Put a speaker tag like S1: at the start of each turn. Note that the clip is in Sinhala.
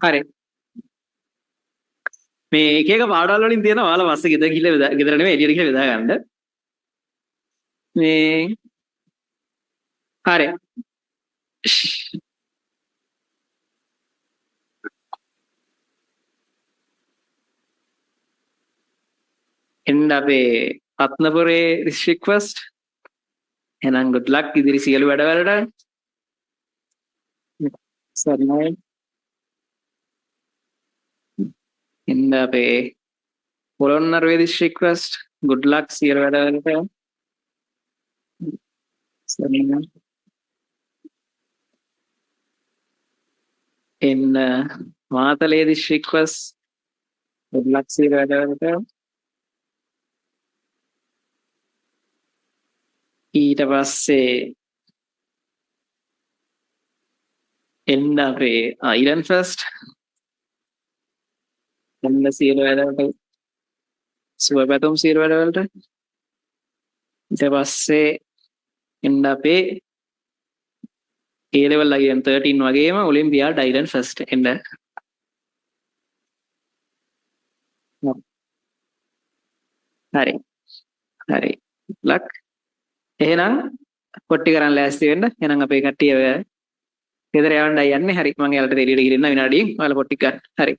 S1: හරි. මේ එක එක පාඩවල් වලින් තියෙනවා ඔයාලා පස්සේ ගෙදර ගිහලා ගෙදර නෙමෙයි එළියට ගිහලා බෙදා ගන්න. මේ හරි. එන්න අපේ රත්නපුරේ district first. එහෙනම් good luck ඉදිරි සියලු වැඩවලට. සර්ණයි. එන්න අපේ පොළොන්නරුවේ district first. good luck සියලු වැඩවලට. සර්ණයි. එන්න Matale district first. good luck සියලු වැඩවලට. ඊට පස්සේ එන්න අපේ iron first. එන්න සියලු වැඩවලට සුබ පැතුම් සියලු වැඩවලට. ඊට පස්සේ එන්න අපේ A level again 13 වගේම ඔලිම්පියාඩ් iron first එන්න. හරි. හරි. luck. එහෙනම් කොට්ටි කරන් ලෑස්ති වෙන්න. එහෙනම් අපේ කට්ටිය ගෙදර යවන්නයි යන්නේ. හරි මම එයාලට එළියට ගිහින් ඉන්න විනාඩියෙන් ඔයාලා කොට්ටි ගන්න. හරි.